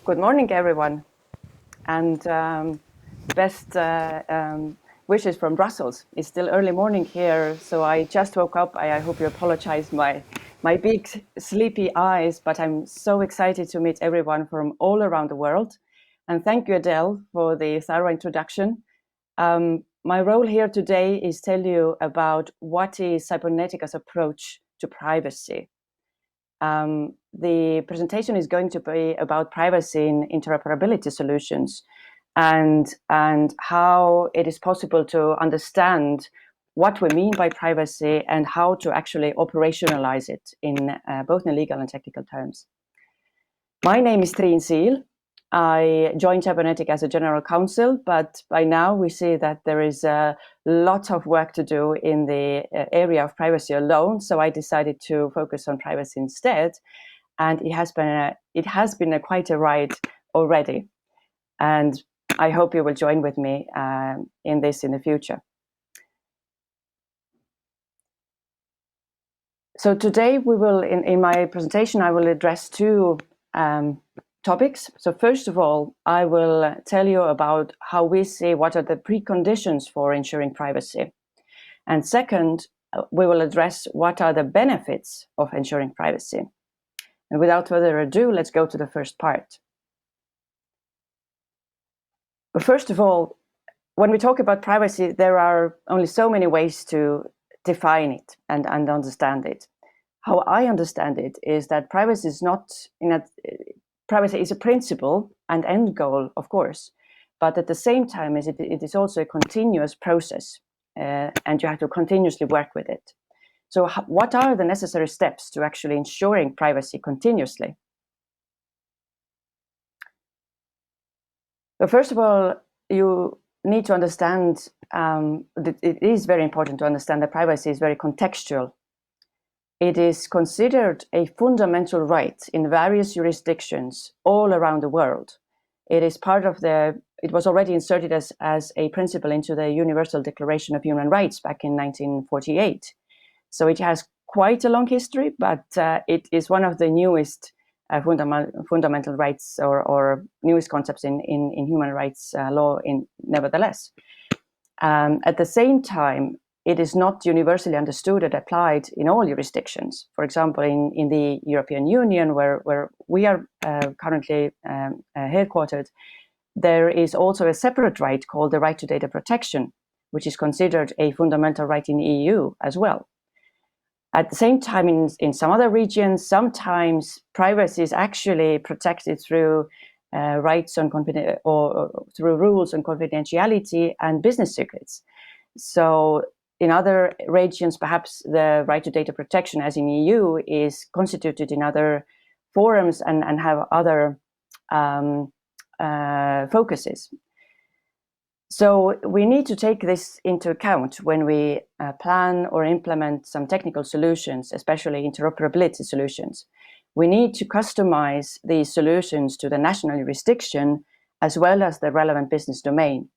Good morning, everyone, and best wishes from Brussels. It's still early morning here, so I just woke up. I hope you apologize my big sleepy eyes, but I'm so excited to meet everyone from all around the world. And thank you, Adele, for the thorough introduction. My role here today is tell you about what is Cybernetica's approach to privacy. The presentation is going to be about privacy in interoperability solutions and how it is possible to understand what we mean by privacy and how to actually operationalize it in both in legal and technical terms. My name is Triin Siil. I joined Cybernetica as a general counsel, but by now we see that there is a lot of work to do in the area of privacy alone. So I decided to focus on privacy instead, and it has been quite a ride already. And I hope you will join with me in this in the future. So today we will, in my presentation, I will address two topics. So first of all, I will tell you about how we see what are the preconditions for ensuring privacy. And second, we will address what are the benefits of ensuring privacy. And without further ado, let's go to the first part. But first of all, when we talk about privacy, there are only so many ways to define it and understand it. How I understand it is that privacy is not privacy is a principle and end goal, of course, but at the same time, it is also a continuous process, and you have to continuously work with it. So what are the necessary steps to actually ensuring privacy continuously? But first of all, you need to understand that it is very important to understand that privacy is very contextual. It is considered a fundamental right in various jurisdictions all around the world. It is part of it was already inserted as a principle into the Universal Declaration of Human Rights back in 1948. So it has quite a long history, but it is one of the newest fundamental rights or newest concepts in human rights law nevertheless. At the same time, it is not universally understood and applied in all jurisdictions. For example, in the European Union, where we are currently headquartered, there is also a separate right called the right to data protection, which is considered a fundamental right in the EU as well. At the same time, in some other regions, sometimes privacy is actually protected through rights on or through rules on confidentiality and business secrets. So in other regions, perhaps the right to data protection, as in EU, is constituted in other forums and have other focuses. So we need to take this into account when we plan or implement some technical solutions, especially interoperability solutions. We need to customize these solutions to the national jurisdiction as well as the relevant business domain.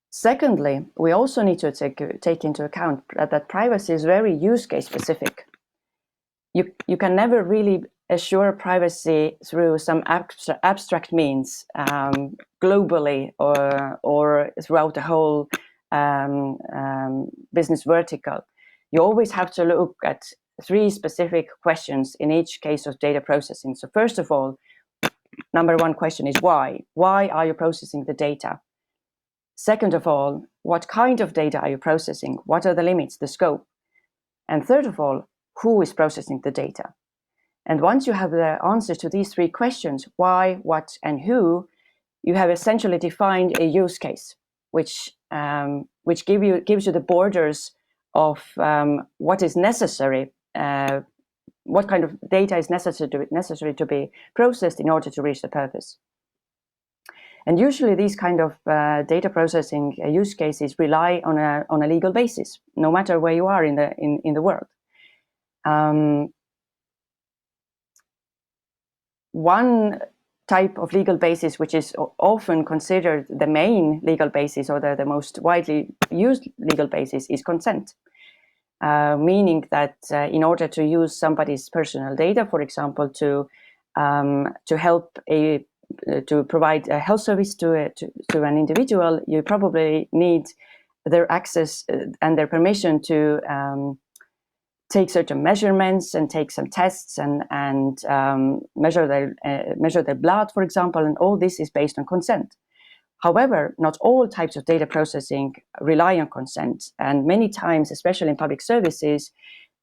Secondly, we also need to take into account that privacy is very use case specific. You can never really assure privacy through some abstract means globally or throughout the whole business vertical. You always have to look at three specific questions in each case of data processing. So first of all, number one question is why? Why are you processing the data? Second of all, what kind of data are you processing? What are the limits, the scope? And third of all, who is processing the data? And once you have the answers to these three questions, why, what, and who, you have essentially defined a use case, which gives you the borders of what is necessary, what kind of data is necessary to be processed in order to reach the purpose. And usually these kind of data processing use cases rely on a legal basis, no matter where you are in the world. One type of legal basis, which is often considered the main legal basis or the most widely used legal basis, is consent. meaning that in order to use somebody's personal data, for example, to help to provide a health service to an individual, you probably need their access and their permission to take certain measurements and take some tests and measure their blood, for example, and all this is based on consent. However, not all types of data processing rely on consent, and many times, especially in public services,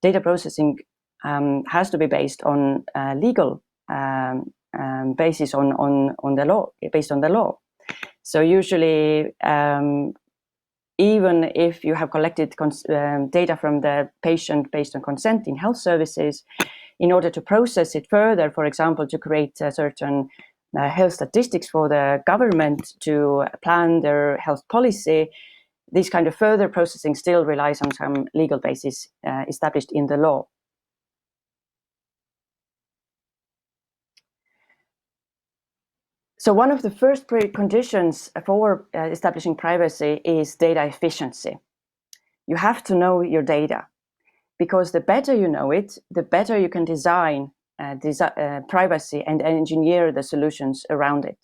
data processing has to be based on legal basis on the law, based on the law. So usually, even if you have collected data from the patient based on consent in health services, in order to process it further, for example, to create certain health statistics for the government to plan their health policy, this kind of further processing still relies on some legal basis established in the law. So one of the first preconditions for establishing privacy is data efficiency. You have to know your data, because the better you know it, the better you can design privacy and engineer the solutions around it.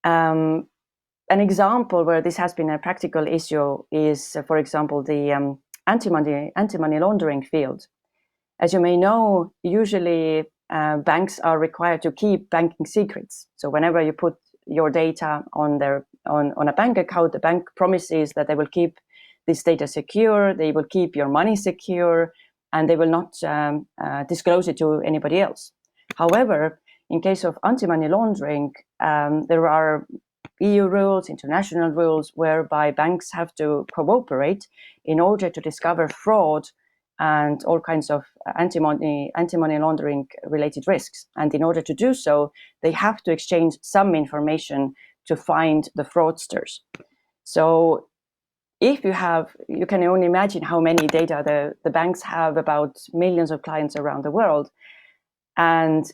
An example where this has been a practical issue is, for example, the anti-money laundering field. As you may know, usually banks are required to keep banking secrets. So whenever you put your data on a bank account, the bank promises that they will keep this data secure, they will keep your money secure, and they will not disclose it to anybody else. However, in case of anti-money laundering, there are EU rules, international rules, whereby banks have to cooperate in order to discover fraud and all kinds of anti-money laundering related risks. And in order to do so, they have to exchange some information to find the fraudsters. So if you can only imagine how many data the banks have about millions of clients around the world. And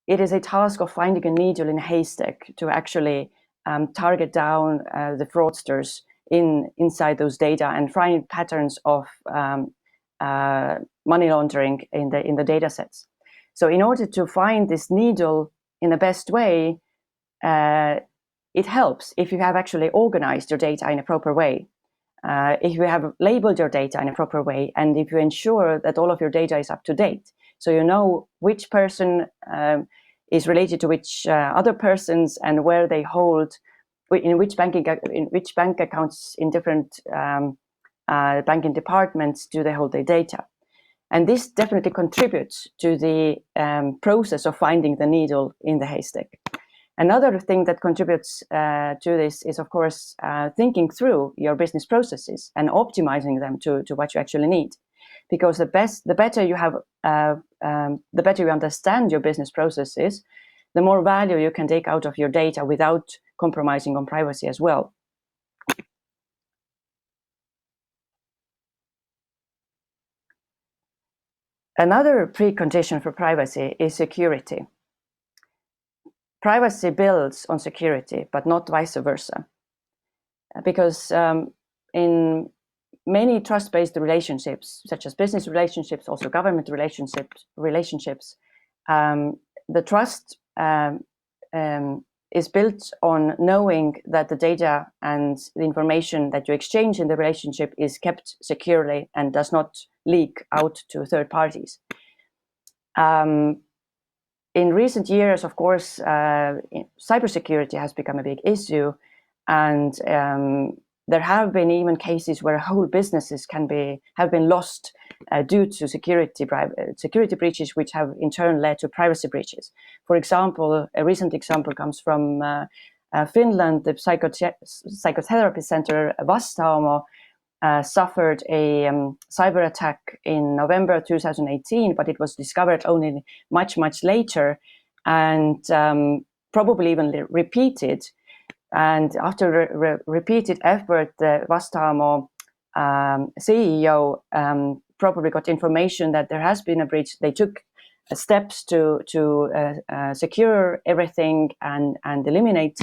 it is a task of finding a needle in a haystack to actually target down the fraudsters inside those data and find patterns of money laundering in the data sets. So in order to find this needle in the best way, it helps if you have actually organized your data in a proper way. If you have labeled your data in a proper way, and if you ensure that all of your data is up to date, so you know which person is related to which other persons and where they hold, in which bank accounts in different banking departments do they hold their data. And this definitely contributes to the process of finding the needle in the haystack. Another thing that contributes to this is, of course, thinking through your business processes and optimizing them to what you actually need. Because the better you have, the better you understand your business processes, the more value you can take out of your data without compromising on privacy as well. Another precondition for privacy is security. Privacy builds on security, but not vice versa. Because in many trust-based relationships, such as business relationships, also government relationships, the trust is built on knowing that the data and the information that you exchange in the relationship is kept securely and does not leak out to third parties. In recent years, of course, cybersecurity has become a big issue, and there have been even cases where whole businesses have been lost due to security breaches, which have in turn led to privacy breaches. For example, a recent example comes from Finland. The psychotherapy center Vastaamo suffered a cyber attack in November 2018, but it was discovered only much later, and probably even repeated. And after repeated effort, the Vastaamo CEO probably got information that there has been a breach. They took steps to secure everything and eliminate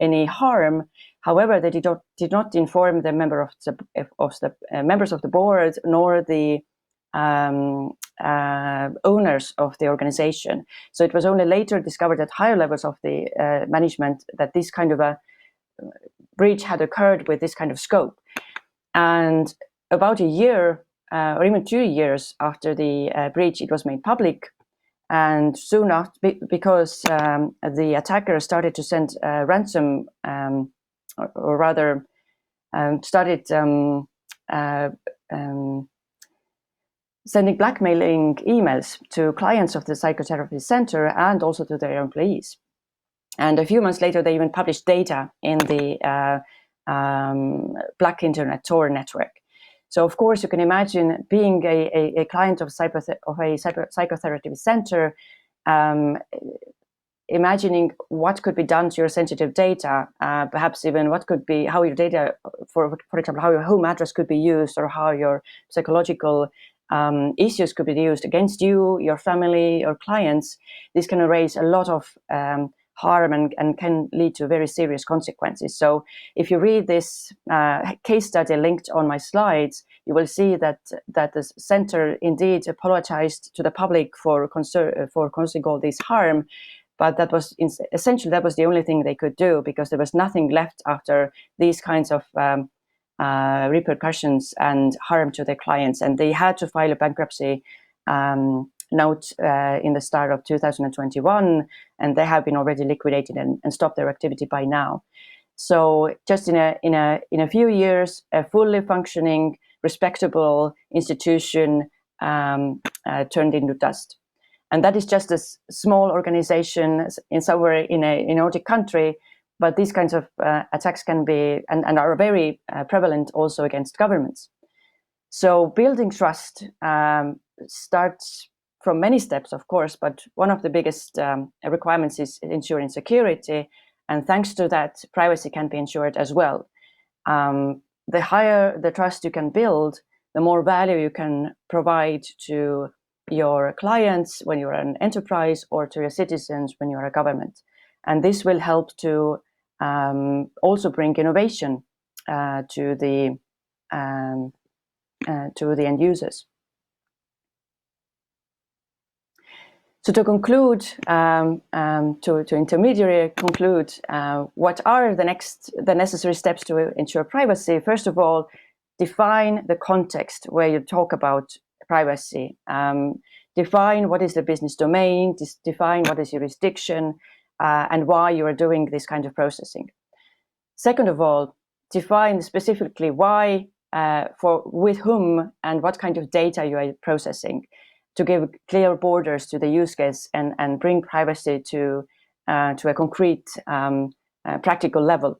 any harm. However, they did not inform the members of the board nor the owners of the organization. So it was only later discovered at higher levels of the management that this kind of a breach had occurred with this kind of scope. And about a year or even 2 years after the breach, it was made public. And soon after, because the attacker started to send ransom, or rather started sending blackmailing emails to clients of the psychotherapy center and also to their employees. And a few months later, they even published data in the Black Internet Tor network. So, of course, you can imagine being a client of a psychotherapy center, imagining what could be done to your sensitive data, perhaps even what could be, how your data, for example, how your home address could be used, or how your psychological issues could be used against you, your family, or clients. This can raise a lot of harm and can lead to very serious consequences. So if you read this case study linked on my slides, you will see that the center indeed apologized to the public for causing all this harm. But that was essentially the only thing they could do, because there was nothing left after these kinds of repercussions and harm to their clients. And they had to file a bankruptcy note in the start of 2021, and they have been already liquidated and stopped their activity by now. So just in a few years, a fully functioning, respectable institution turned into dust. And that is just a small organization somewhere in a Nordic country, but these kinds of attacks can be and are very prevalent also against governments. So building trust starts from many steps, of course, but one of the biggest requirements is ensuring security. And thanks to that, privacy can be ensured as well. The higher the trust you can build, the more value you can provide to your clients when you're an enterprise, or to your citizens when you're a government. And this will help to also bring innovation to the end users. So to conclude, to intermediary conclude, what are the necessary steps to ensure privacy? First of all, define the context where you talk about privacy. Define what is the business domain, define what is jurisdiction, and why you are doing this kind of processing. Second of all, define specifically why, with whom, and what kind of data you are processing, to give clear borders to the use case and bring privacy to a concrete, practical level.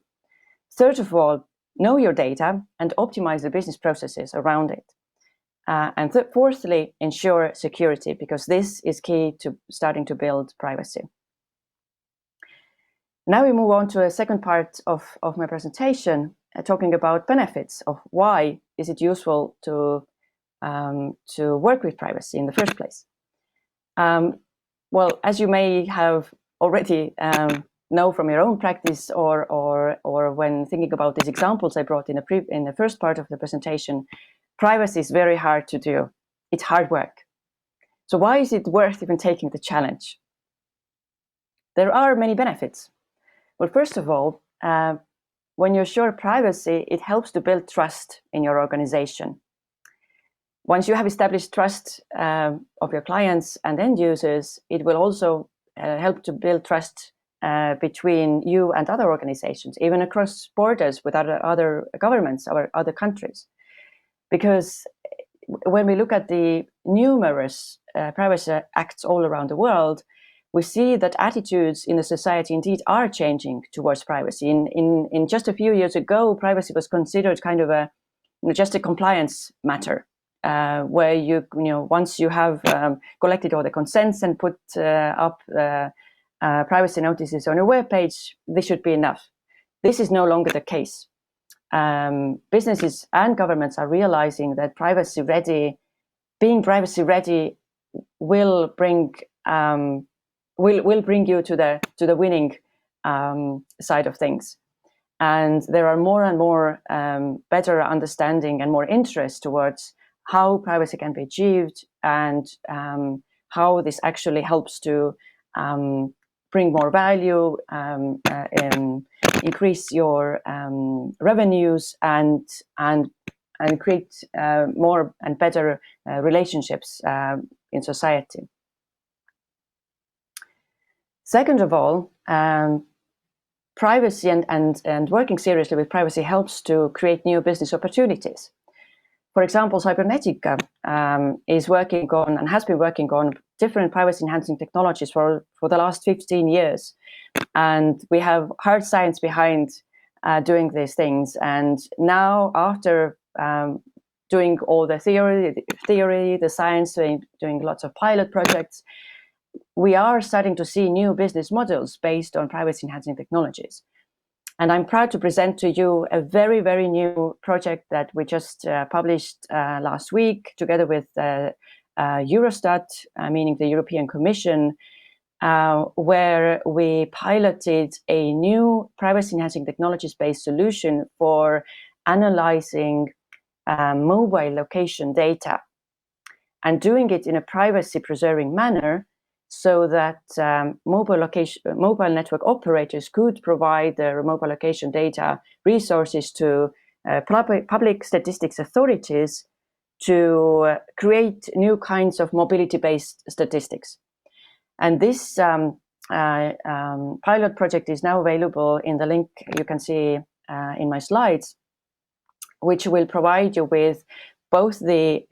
Third of all, know your data and optimize the business processes around it. And fourthly, ensure security, because this is key to starting to build privacy. Now we move on to a second part of my presentation, talking about benefits of why is it useful to work with privacy in the first place. Well, as you may have already know from your own practice, or when thinking about these examples I brought in the first part of the presentation, privacy is very hard to do. It's hard work. So why is it worth even taking the challenge? There are many benefits. Well, first of all, when you assure privacy, it helps to build trust in your organization. Once you have established trust of your clients and end users, it will also help to build trust between you and other organizations, even across borders with other governments or other countries. Because when we look at the numerous privacy acts all around the world, we see that attitudes in the society indeed are changing towards privacy. In just a few years ago, privacy was considered kind of just a compliance matter, where once you have collected all the consents and put up privacy notices on your webpage, this should be enough. This is no longer the case. Businesses and governments are realizing that being privacy ready will bring you to the winning side of things. And there are more and more better understanding and more interest towards how privacy can be achieved and how this actually helps to bring more value, increase your revenues, and create more and better relationships in society. Second of all, privacy and working seriously with privacy helps to create new business opportunities. For example, Cybernetica is working on and has been working on different privacy-enhancing technologies for the last 15 years. And we have hard science behind doing these things. And now, after doing all the theory, the science, doing lots of pilot projects, we are starting to see new business models based on privacy-enhancing technologies. And I'm proud to present to you a very, very new project that we just published last week together with Eurostat, meaning the European Commission, where we piloted a new privacy-enhancing technologies-based solution for analyzing mobile location data and doing it in a privacy-preserving manner, so that mobile network operators could provide their mobile location data resources to public statistics authorities to create new kinds of mobility-based statistics. And this pilot project is now available in the link you can see in my slides, which will provide you with both the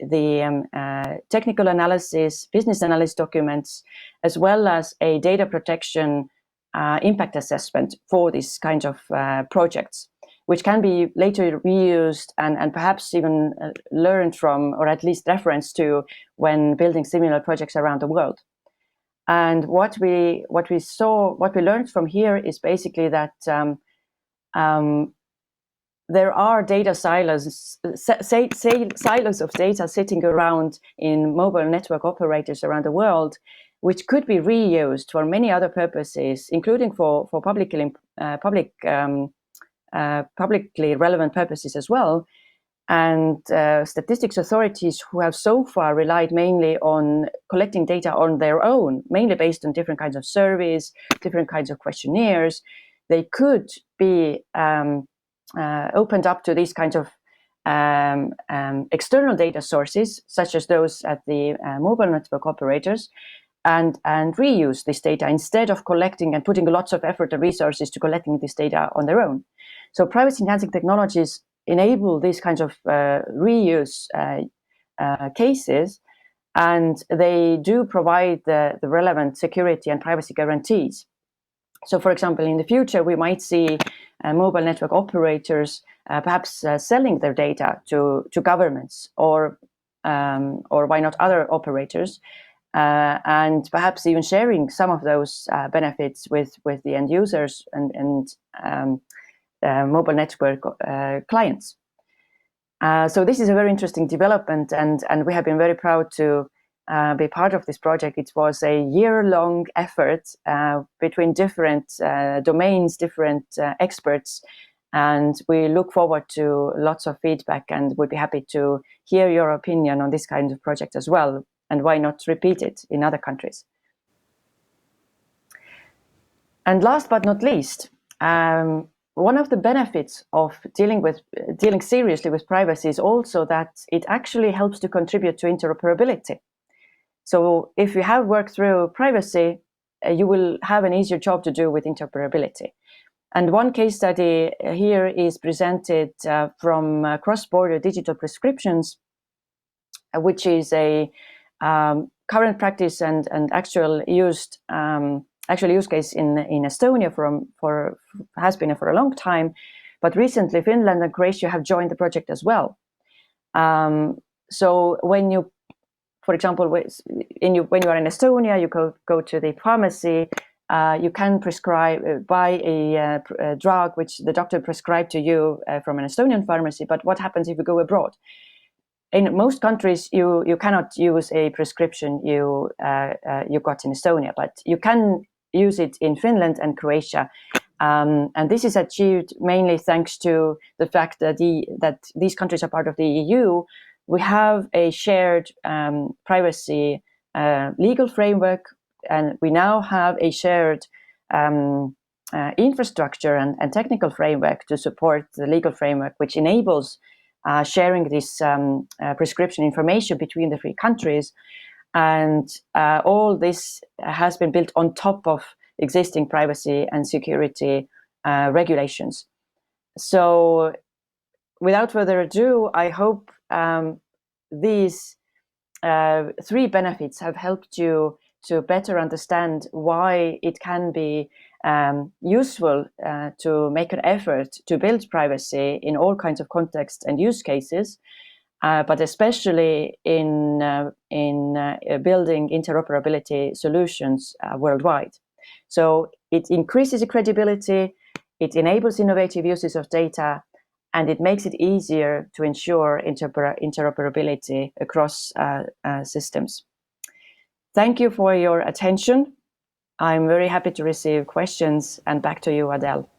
technical analysis, business analysis documents, as well as a data protection impact assessment for this kind of projects, which can be later reused and perhaps even learned from, or at least referenced to, when building similar projects around the world. And what we learned from here is basically that there are data silos of data sitting around in mobile network operators around the world, which could be reused for many other purposes, including for publicly relevant purposes as well. And statistics authorities who have so far relied mainly on collecting data on their own, mainly based on different kinds of surveys, different kinds of questionnaires, they could be opened up to these kinds of external data sources, such as those at the mobile network operators, and reuse this data instead of collecting and putting lots of effort and resources to collecting this data on their own. So privacy-enhancing technologies enable these kinds of reuse cases, and they do provide the relevant security and privacy guarantees. So, for example, in the future, we might see mobile network operators perhaps selling their data to governments or why not other operators, and perhaps even sharing some of those benefits with the end users and mobile network clients. So this is a very interesting development, and we have been very proud to be part of this project. It was a year-long effort between different domains, different experts, and we look forward to lots of feedback, and would be happy to hear your opinion on this kind of project as well, and why not repeat it in other countries. And last but not least, one of the benefits of dealing seriously with privacy is also that it actually helps to contribute to interoperability. So if you have worked through privacy, you will have an easier job to do with interoperability. And one case study here is presented from Crossborder digital prescriptions, which is a current practice and actual use case in Estonia has been for a long time, but recently Finland and Croatia have joined the project as well. So when you, for example, when you are in Estonia, you go to the pharmacy, you can buy a drug which the doctor prescribed to you from an Estonian pharmacy. But what happens if you go abroad? In most countries, you cannot use a prescription you got in Estonia, but you can use it in Finland and Croatia. And this is achieved mainly thanks to the fact that these countries are part of the EU. We have a shared privacy legal framework, and we now have a shared infrastructure and technical framework to support the legal framework, which enables sharing this prescription information between the three countries. And all this has been built on top of existing privacy and security regulations. So without further ado, I hope these three benefits have helped you to better understand why it can be useful to make an effort to build privacy in all kinds of contexts and use cases, but especially in building interoperability solutions worldwide. So it increases the credibility, it enables innovative uses of data, and it makes it easier to ensure interoperability across systems. Thank you for your attention. I'm very happy to receive questions, and back to you, Adele.